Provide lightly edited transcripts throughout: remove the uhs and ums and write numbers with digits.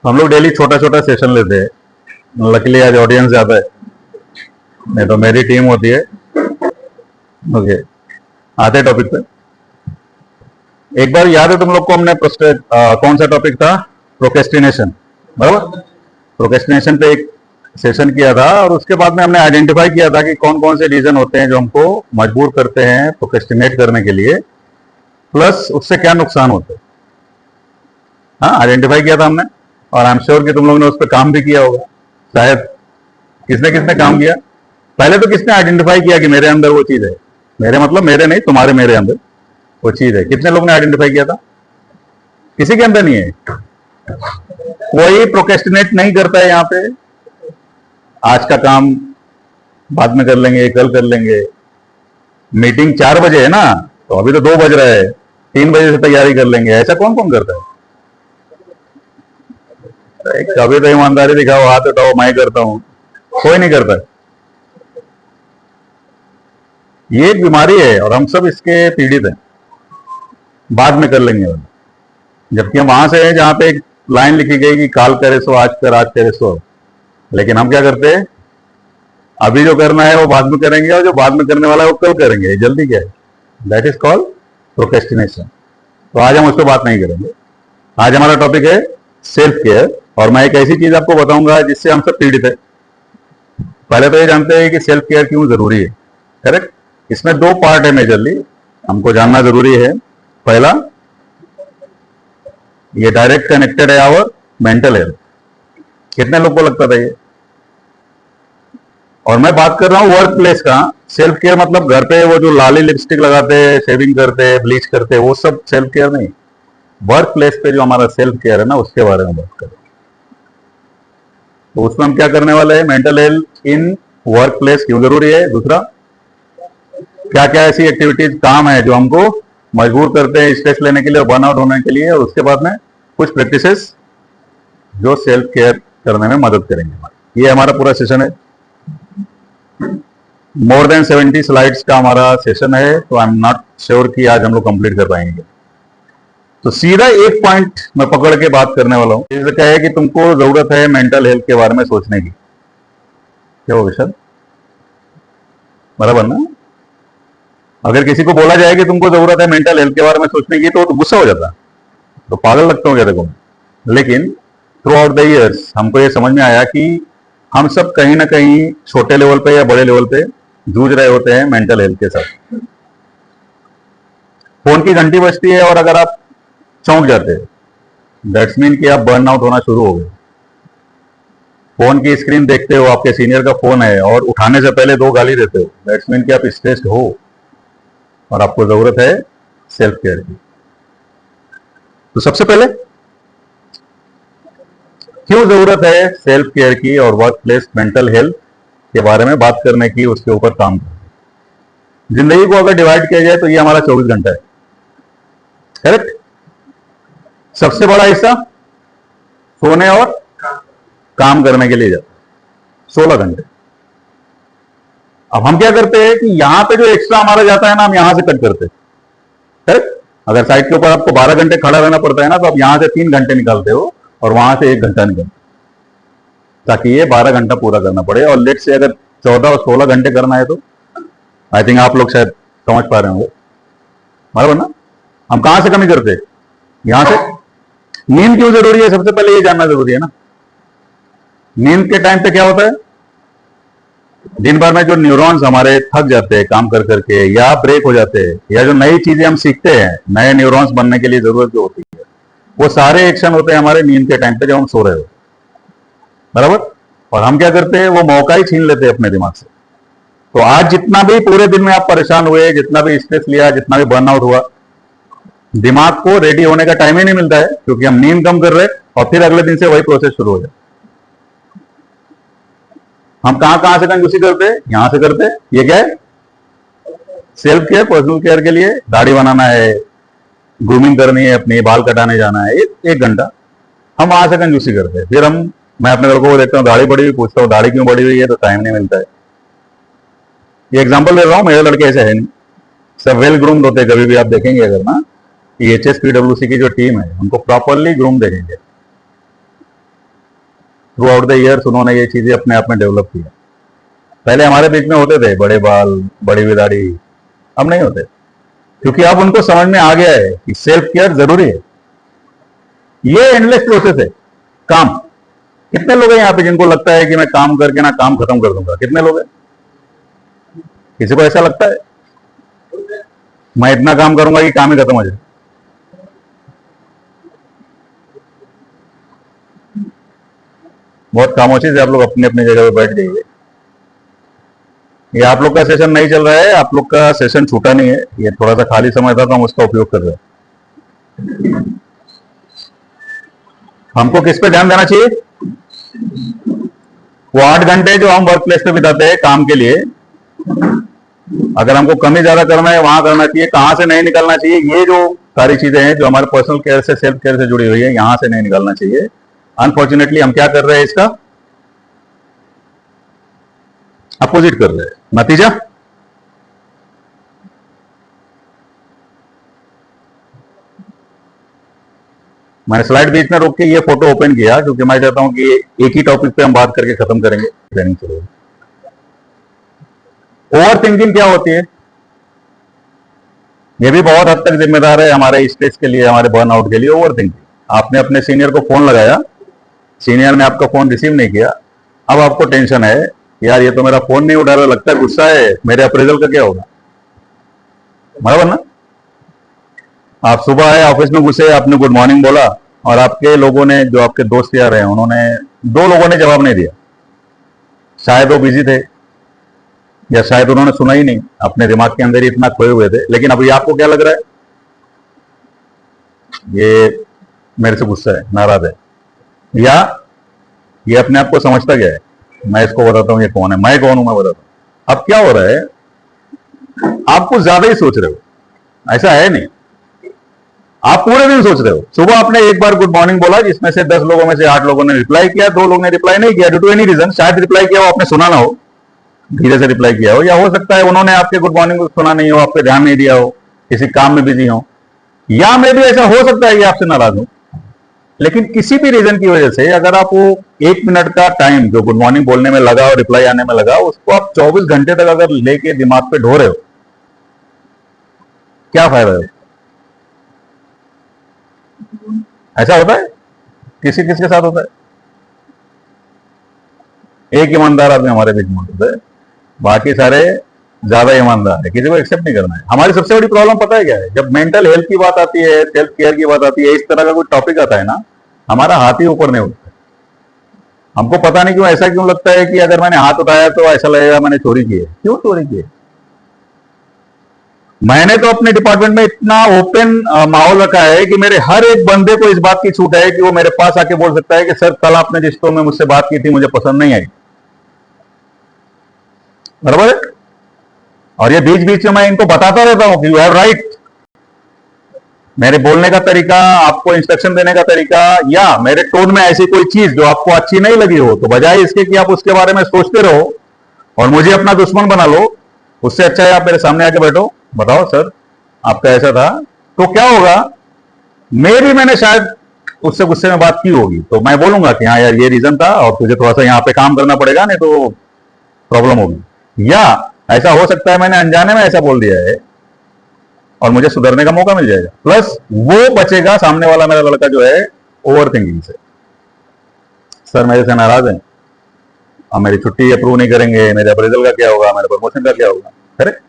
हम लोग डेली छोटा छोटा सेशन लेते हैं। लकीली आज ऑडियंस ज्यादा है, नहीं तो मेरी टीम होती है। ओके, आते टॉपिक पे। एक बार याद है तुम लोग को, हमने कौन सा टॉपिक था? प्रोक्रेस्टिनेशन, बराबर। प्रोक्रेस्टिनेशन पे एक सेशन किया था और उसके बाद में हमने आइडेंटिफाई किया था कि कौन कौन से रीजन होते हैं जो हमको मजबूर करते हैं प्रोक्रेस्टिनेट करने के लिए, प्लस उससे क्या नुकसान होते हैं। हाँ, आइडेंटिफाई किया था हमने, और आई एम श्योर कि तुम लोगों ने उस पर काम भी किया होगा। शायद किसने किसने काम किया? पहले तो किसने आइडेंटिफाई किया कि मेरे अंदर वो चीज है? मेरे मतलब मेरे नहीं, तुम्हारे मेरे अंदर वो चीज है। कितने लोग ने आइडेंटिफाई किया था? किसी के अंदर नहीं है। कोई प्रोक्रेस्टिनेट नहीं करता है यहाँ पे। आज का काम बाद में कर लेंगे, कल कर लेंगे। मीटिंग 4 बजे है ना, तो अभी तो 2 बज रहा है, 3 बजे से तैयारी कर लेंगे। ऐसा कौन कौन करता है? कभी तो ईमानदारी दिखाओ, हाथ उठाओ, मैं करता हूं। कोई नहीं करता। ये एक बीमारी है और हम सब इसके पीड़ित हैं। बाद में कर लेंगे, जबकि हम वहां से हैं जहां पे एक लाइन लिखी गई कि काल करे सो आज कर, आज करे सो। लेकिन हम क्या करते हैं? अभी जो करना है वो बाद में करेंगे, और जो बाद में करने वाला है वो कल करेंगे। जल्दी क्या है? That is called procrastination. तो आज हम उस पर बात नहीं करेंगे। आज हमारा टॉपिक है सेल्फ केयर, और मैं एक ऐसी चीज आपको बताऊंगा जिससे हम सब पीड़ित है। पहले तो ये जानते हैं कि सेल्फ केयर क्यों जरूरी है, करेक्ट? इसमें 2 पार्ट है मेजरली, हमको जानना जरूरी है। पहला, ये डायरेक्ट कनेक्टेड है आवर मेंटल हेल्थ। कितने लोग को लगता था ये? और मैं बात कर रहा हूं वर्क प्लेस का। सेल्फ केयर मतलब घर पे वो जो लाली लिपस्टिक लगाते हैं, शेविंग करते हैं, ब्लीच करते हैं, वो सब सेल्फ केयर नहीं। वर्क प्लेस पे जो हमारा सेल्फ केयर है ना, उसके बारे में बात करें। तो उसमें हम क्या करने वाले हैं? Mental health in work place क्यों जरूरी है। दूसरा, क्या क्या ऐसी एक्टिविटीज, काम है जो हमको मजबूर करते हैं स्ट्रेस लेने के लिए और बर्नआउट होने के लिए। और उसके बाद में कुछ प्रैक्टिसेस जो सेल्फ केयर करने में मदद करेंगे। ये हमारा पूरा सेशन है। मोर देन 70 स्लाइड्स का हमारा सेशन है, तो आई एम नॉट श्योर कि आज हम लोग कंप्लीट कर पाएंगे। तो सीधा एक पॉइंट मैं पकड़ के बात करने वाला हूं। जैसे क्या है कि तुमको जरूरत है मेंटल हेल्थ के बारे में सोचने की। क्या होगा सर? बराबर ना? अगर किसी को बोला जाए कि तुमको जरूरत है मेंटल हेल्थ के बारे में सोचने की, तो गुस्सा हो जाता, तो पागल लगता हूँ क्या देखो। लेकिन थ्रू आउट द ईयर्स हमको ये समझ में आया कि हम सब कहीं ना कहीं छोटे लेवल पे या बड़े लेवल पे जूझ रहे होते हैं मेंटल हेल्थ के साथ। फोन की घंटी बजती है और अगर आप चौंक जाते हैं, दैट्स मीन कि आप बर्न आउट होना शुरू हो गए। फोन की स्क्रीन देखते हो, आपके सीनियर का फोन है और उठाने से पहले 2 गाली देते हो, दैट्स मीन कि आप स्ट्रेस्ड हो और आपको जरूरत है सेल्फ केयर की। तो सबसे पहले क्यों जरूरत है सेल्फ केयर की और वर्क प्लेस मेंटल हेल्थ के बारे में बात करने की, उसके ऊपर काम करना। जिंदगी को अगर डिवाइड किया जाए तो ये हमारा 24 घंटा है, करेक्ट? सबसे बड़ा हिस्सा सोने और काम करने के लिए जाता है, 16 घंटे। अब हम क्या करते हैं कि यहां पे जो एक्स्ट्रा हमारा जाता है ना, हम यहां से कट करते हैं, करेक्ट? अगर साइड के ऊपर आपको 12 घंटे खड़ा रहना पड़ता है ना, तो आप यहां से 3 घंटे निकालते हो और वहां से 1 घंटा निकालते, ताकि ये 12 घंटा पूरा करना पड़े। और लेट से अगर 14 और 16 घंटे करना है तो आई थिंक आप लोग शायद समझ पा रहे होंगे, बराबर ना? हम कहां से कमी करते हैं? यहां से। नींद क्यों जरूरी है? सबसे पहले ये जानना जरूरी है ना। नींद के टाइम पे क्या होता है? दिन भर में जो न्यूरॉन्स हमारे थक जाते हैं काम कर करके, या ब्रेक हो जाते हैं, या जो नई चीजें हम सीखते हैं, नए न्यूरॉन्स बनने के लिए जरूरत जो होती है, वो सारे एक्शन होते हैं हमारे नींद के टाइम पे जब हम सो रहे होते, बराबर? और हम क्या करते हैं? वो मौका ही छीन लेते हैं अपने दिमाग से। तो आज जितना भी पूरे दिन में आप परेशान हुए, जितना भी स्ट्रेस लिया, जितना भी बर्नआउट हुआ, दिमाग को रेडी होने का टाइम ही नहीं मिलता है, क्योंकि हम नींद कम कर रहे हैं और फिर अगले दिन से वही प्रोसेस शुरू हो जाए। हम कहां कहां से कंजूसी करते हैं? यहां से करते हैं। ये क्या है? सेल्फ केयर, पर्सनल केयर के लिए दाढ़ी बनाना है, ग्रूमिंग करनी है अपनी, बाल कटाने जाना है, 1 घंटा हम वहां से कंजूसी करते हैं। फिर मैं अपने लड़कों को देखता हूँ दाढ़ी बढ़ी हुई, पूछता हूँ दाढ़ी क्यों बढ़ी हुई है, तो टाइम नहीं मिलता है। ये एग्जांपल दे रहा हूँ, मेरे लड़के ऐसे है नहीं, सब वेल ग्रूम्ड होते हैं। कभी भी आप देखेंगे अगर ना, HSPWC की जो टीम है, उनको प्रॉपरली ग्रूम देखेंगे। थ्रू आउट द ईयर्स उन्होंने ये चीजें अपने आप में डेवलप किया। पहले हमारे बीच में होते थे बड़े बाल, बड़ी दाढ़ी, अब नहीं होते, क्योंकि अब उनको समझ में आ गया है कि सेल्फ केयर जरूरी है। ये एंडलेस प्रोसेस है काम। कितने लोग हैं यहाँ पे जिनको लगता है कि मैं काम करके ना काम खत्म कर दूंगा? कितने लोग हैं? किसी को ऐसा लगता है मैं इतना काम करूंगा कि काम ही खत्म हो जाए? बहुत खामोशी से आप लोग अपनी अपनी जगह पे बैठ जाइए। ये आप लोग का सेशन नहीं चल रहा है, आप लोग का सेशन छूटा नहीं है, ये थोड़ा सा खाली समय था तो हम उसका उपयोग कर रहे हैं। हमको किस पे ध्यान देना चाहिए? वो 8 घंटे जो हम वर्क प्लेस पे बिताते हैं काम के लिए, अगर हमको कमी ज्यादा करना है वहां करना चाहिए, कहां से नहीं निकलना चाहिए। ये जो सारी चीजें हैं जो हमारे पर्सनल केयर से, सेल्फ केयर से जुड़ी हुई है, यहां से नहीं निकलना चाहिए। अनफॉर्चुनेटली हम क्या कर रहे हैं? इसका अपोजिट कर रहे हैं। नतीजा मैंने स्लाइड बीच में रोक के ये फोटो ओपन किया क्योंकि मैं चाहता हूं कि एक ही टॉपिक पे हम बात करके खत्म करेंगे ट्रेनिंग चलेगी। ओवर थिंकिंग क्या होती है? ये भी बहुत हद तक जिम्मेदार है हमारे स्ट्रेस के लिए, हमारे बर्नआउट के लिए। ओवर थिंकिंग, आपने अपने सीनियर को फोन लगाया, सीनियर ने आपका फोन रिसीव नहीं किया, अब आपको टेंशन है, यार ये तो मेरा फोन नहीं उठा रहा, लगता है गुस्सा है, मेरे अप्रेजल का क्या होगा? बराबर ना? आप सुबह आए ऑफिस में घुसे, आपने गुड मॉर्निंग बोला और आपके लोगों ने, जो आपके दोस्त यार हैं, उन्होंने, 2 लोगों ने जवाब नहीं दिया। शायद वो बिजी थे या शायद उन्होंने सुना ही नहीं, अपने दिमाग के अंदर ही इतना खोए हुए थे। लेकिन अभी आपको क्या लग रहा है? ये मेरे से गुस्सा है, नाराज है, या ये अपने आप को समझता गया है, मैं इसको बताता हूं ये कौन है, मैं कौन हूं, मैं बताता हूं। अब क्या हो रहा है? आप कुछ ज्यादा ही सोच रहे हो, ऐसा है नहीं। आप पूरे दिन सोच रहे हो। सुबह आपने एक बार गुड मॉर्निंग बोला, जिसमें से 10 लोगों में से 8 लोगों ने रिप्लाई किया, 2 लोगों ने रिप्लाई नहीं किया, ड्यू टू एनी रीजन। शायद रिप्लाई किया हो, आपने सुना ना हो, धीरे से रिप्लाई किया हो, या हो सकता है उन्होंने आपके गुड मॉर्निंग को सुना नहीं हो, आप पे ध्यान नहीं दिया हो, किसी काम में बिजी हो, या मैं भी ऐसा हो सकता है कि आपसे नाराज हूं। लेकिन किसी भी रीजन की वजह से अगर आप वो 1 मिनट का टाइम जो गुड मॉर्निंग बोलने में लगा और रिप्लाई आने में लगा, उसको आप 24 घंटे तक अगर लेके दिमाग पे ढो रहे हो, क्या फायदा है? ऐसा होता है? किसी किसके साथ होता है? एक ईमानदार आदमी हमारे बीच में होता है, बाकी सारे ज्यादा ईमानदार है, किसी को एक्सेप्ट नहीं करना है। हमारी सबसे बड़ी प्रॉब्लम पता है क्या है? जब मेंटल हेल्थ की बात आती है, सेल्फ केयर की बात आती है, इस तरह का कोई टॉपिक आता है ना, हमारा हाथ ही ऊपर नहीं उठता। हमको पता नहीं क्यों ऐसा क्यों लगता है कि अगर मैंने हाथ उठाया तो ऐसा लगेगा मैंने चोरी की है। क्यों चोरी की है? मैंने तो अपने डिपार्टमेंट में इतना ओपन माहौल रखा है कि मेरे हर एक बंदे को इस बात की छूट है कि वो मेरे पास आके बोल सकता है कि सर, कल आपने जिस टोन में मुझसे बात की थी मुझे पसंद नहीं आई। बराबर है? और ये बीच बीच में मैं इनको बताता रहता हूं कि यू हैव राइट। मेरे बोलने का तरीका, आपको इंस्ट्रक्शन देने का तरीका, या मेरे टोन में ऐसी कोई चीज जो आपको अच्छी नहीं लगी हो, तो बजाय इसके कि आप उसके बारे में सोचते रहो और मुझे अपना दुश्मन बना लो, उससे अच्छा है आप मेरे सामने आके बैठो, बताओ सर आपका ऐसा था, तो क्या होगा? मैंने शायद उससे गुस्से में बात की होगी, तो मैं बोलूंगा कि हाँ यार ये रीजन था और तुझे थोड़ा सा यहाँ पे काम करना पड़ेगा, नहीं तो प्रॉब्लम होगी। या ऐसा हो सकता है मैंने अनजाने में ऐसा बोल दिया है और मुझे सुधरने का मौका मिल जाएगा, प्लस वो बचेगा सामने वाला मेरा लड़का जो है ओवर थिंकिंग से। सर मेरे से नाराज है, अब मेरी छुट्टी अप्रूव नहीं करेंगे, मेरे अप्रेजल का क्या होगा, मेरे प्रमोशन का क्या होगा? करेक्ट?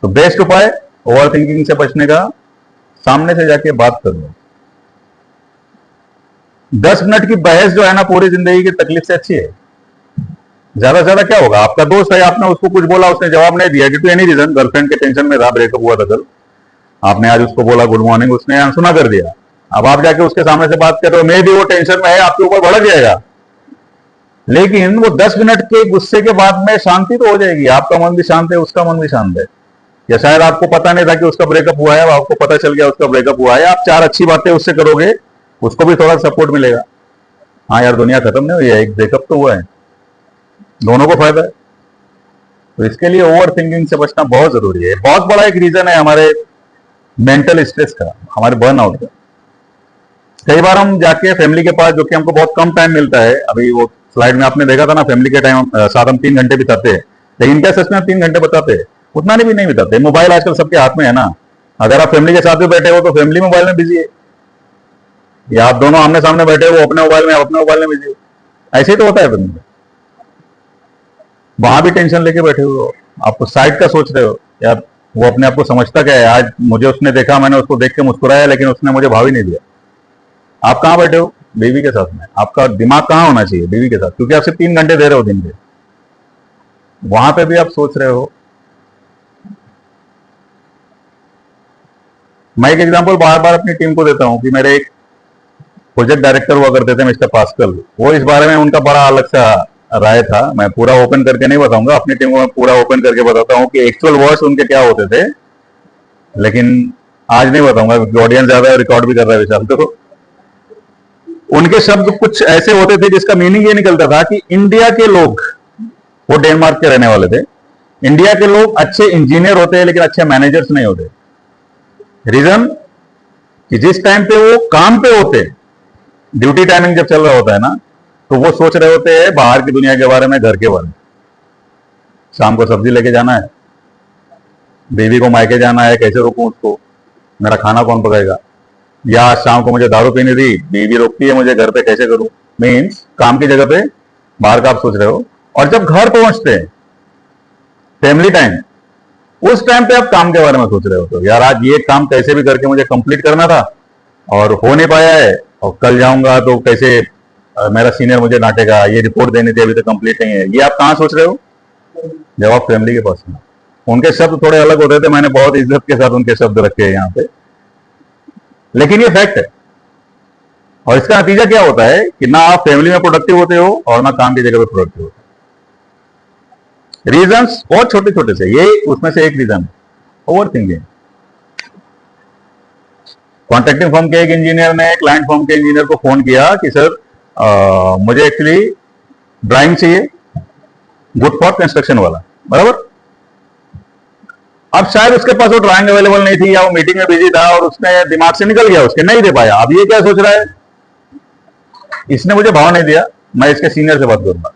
तो बेस्ट उपाय ओवर थिंकिंग से बचने का, सामने से जाके बात कर लो। 10 मिनट की बहस जो है ना, पूरी जिंदगी की तकलीफ से अच्छी है। ज्यादा से ज्यादा क्या होगा? आपका दोस्त है, आपने उसको कुछ बोला, उसने जवाब नहीं दिया, due to any reason, girlfriend के टेंशन में था, ब्रेकअप हुआ था कल, आपने आज उसको बोला गुड मॉर्निंग, उसने अनसुना कर दिया। अब आप जाके उसके सामने से बात कर रहे हो, मे भी वो टेंशन में है, आपके ऊपर भड़क जाएगा, लेकिन वो 10 मिनट के गुस्से के बाद में शांति तो हो जाएगी, आपका मन भी शांत है, उसका मन भी शांत है। या शायद आपको पता नहीं था कि उसका ब्रेकअप हुआ है, अब आपको पता चल गया उसका ब्रेकअप हुआ है, आप 4 अच्छी बातें उससे करोगे, उसको भी थोड़ा सपोर्ट मिलेगा। हाँ यार, दुनिया खत्म नहीं हुई है, एक ब्रेकअप तो हुआ है, दोनों को फायदा है। तो इसके लिए ओवर थिंकिंग से बचना बहुत जरूरी है। बहुत बड़ा एक रीजन है हमारे मेंटल स्ट्रेस का, हमारे बर्नआउट का। कई बार हम जाके फैमिली के पास, जो कि हमको बहुत कम टाइम मिलता है, अभी वो स्लाइड में आपने देखा था ना, फैमिली के टाइम साथ हम 3 घंटे बिताते हैं, लेकिन क्या सच में 3 घंटे बताते हैं? उतना भी नहीं बिताते। मोबाइल आजकल सबके हाथ में है ना। अगर आप फैमिली के साथ में बैठे हो तो फैमिली मोबाइल में बिजी है, या आप दोनों आमने सामने बैठे हो, वो अपने मोबाइल में, आप अपने मोबाइल में बिजी हो। ऐसे ही तो होता है फैमिली में। वहां भी टेंशन लेके बैठे हो, आप साइड का सोच रहे हो यार, वो अपने आप को समझता क्या है, आज मुझे उसने देखा, मैंने उसको देख के मुस्कुराया, लेकिन उसने मुझे भाव ही नहीं दिया। आप कहां बैठे हो? बीवी के साथ में। आपका दिमाग कहां होना चाहिए? बीवी के साथ, क्योंकि आप सिर्फ 3 घंटे दे रहे हो दिन के। वहां पे भी आप सोच रहे हो। मैं एक एग्जांपल बार बार अपनी टीम को देता हूं कि मेरे एक प्रोजेक्ट डायरेक्टर हुआ करते थे, मिस्टर पास्कल। वो इस बारे में उनका बड़ा अलग सा राय था। मैं पूरा ओपन करके नहीं बताऊंगा, अपनी टीम को मैं पूरा ओपन करके बताता हूं कि एक्चुअल वर्ड्स उनके क्या होते थे, लेकिन आज नहीं बताऊंगा क्योंकि ऑडियंस ज्यादा है, रिकॉर्ड भी कर रहा है विशाल। तो उनके शब्द कुछ ऐसे होते थे जिसका मीनिंग ये निकलता था कि इंडिया के लोग, वो डेनमार्क के रहने वाले थे, इंडिया के लोग अच्छे इंजीनियर होते हैं लेकिन अच्छे मैनेजर्स नहीं होते। रीजन कि जिस टाइम पे वो काम पे होते, ड्यूटी टाइमिंग जब चल रहा होता है ना, तो वो सोच रहे होते हैं बाहर की दुनिया के बारे में, घर के बारे में। शाम को सब्जी लेके जाना है, बीवी को मायके जाना है, कैसे रोकूं उसको, मेरा खाना कौन पकाएगा, या शाम को मुझे दारू पीनी थी, बीवी रोकती है मुझे, घर पे कैसे करूं। मीन्स काम की जगह पे बाहर का आप सोच रहे हो, और जब घर पहुंचते हैं, फैमिली टाइम, उस टाइम पे आप काम के बारे में सोच रहे हो। तो यार आज ये काम कैसे भी करके मुझे कंप्लीट करना था और हो नहीं पाया है, और कल जाऊंगा तो कैसे मेरा सीनियर मुझे डांटेगा, ये रिपोर्ट देनी थी अभी तो कंप्लीट नहीं है। ये आप कहां सोच रहे हो? जब आप फैमिली के पास में। उनके शब्द थोड़े अलग होते थे, मैंने बहुत इज्जत के साथ उनके शब्द रखे हैं यहाँ पे, लेकिन ये फैक्ट है। और इसका नतीजा क्या होता है कि ना आप फैमिली में प्रोडक्टिव होते हो और ना काम की जगह पे प्रोडक्टिव होते हो। रीजंस बहुत छोटे छोटे से, ये उसमें से एक रीजन है, ओवर थिंकिंग। कॉन्ट्रैक्टिंग फर्म के एक इंजीनियर ने क्लाइंट फर्म के इंजीनियर को फोन किया कि सर मुझे एक्चुअली ड्राइंग चाहिए, गुड फॉर कंस्ट्रक्शन वाला, बराबर। अब शायद उसके पास वो ड्राइंग अवेलेबल नहीं थी, या वो मीटिंग में बिजी था और उसने दिमाग से निकल गया, उसके नहीं दे पाया। अब ये क्या सोच रहा है, इसने मुझे भाव नहीं दिया, मैं इसके सीनियर से बात करूंगा।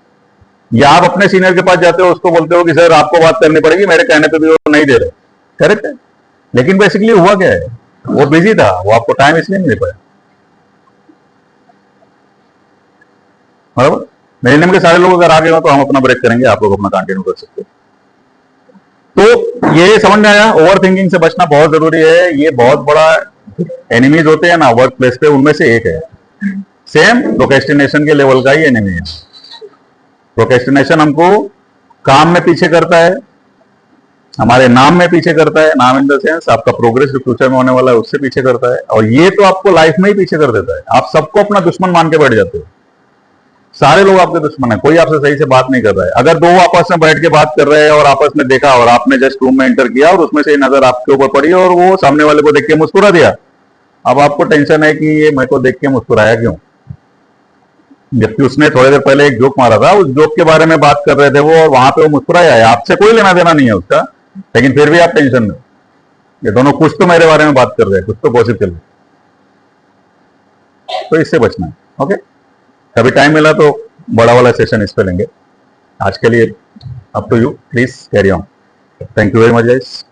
या आप अपने सीनियर के पास जाते हो, उसको बोलते हो कि सर आपको बात करनी पड़ेगी, मेरे कहने पे भी वो नहीं दे रहे। करेक्ट है, लेकिन बेसिकली हुआ क्या है, वो बिजी था, वो आपको टाइम इसलिए नहीं दे पाया, बराबर। मेरे टीम के सारे लोग अगर आ गए हो तो हम अपना ब्रेक करेंगे, आप लोग अपना कंटिन्यू कर सकते हो। तो ये समझ में आया, ओवर थिंकिंग से बचना बहुत जरूरी है। ये बहुत बड़ा एनिमीज होते हैं ना वर्क प्लेस पे, उनमें से एक है। सेम प्रोक्रेस्टिनेशन के लेवल का ही एनिमी है। प्रोक्रेस्टिनेशन हमको काम में पीछे करता है, हमारे नाम में पीछे करता है, नाम इन द सेंस आपका प्रोग्रेस जो फ्यूचर में होने वाला है उससे पीछे करता है, और ये तो आपको लाइफ में ही पीछे कर देता है। आप सबको अपना दुश्मन मान के बैठ जाते हो, सारे लोग आपके दुश्मन है, कोई आपसे सही से बात नहीं कर रहा है। अगर दो आपस में बैठ के बात कर रहे हैं और आपस में देखा और आपने जस्ट रूम में एंटर किया और उसमें से नजर आपके ऊपर पड़ी और वो सामने वाले को देख के मुस्कुरा दिया, अब आपको टेंशन है कि ये मेरे को देख के मुस्कुराया क्यों, जबकि उसने थोड़ी देर पहले एक जोक मारा था, उस जोक के बारे में बात कर रहे थे वो, और वहां पे वो मुस्कुराया है। आपसे कोई लेना देना नहीं है उसका, लेकिन फिर भी आप टेंशन में, ये दोनों कुछ तो मेरे बारे में बात कर रहे हैं, कुछ तो गॉसिप चल रही है। तो इससे बचना है। ओके, कभी टाइम मिला तो बड़ा वाला सेशन इस पे लेंगे। आज के लिए up to you, please carry on. Thank you very much guys.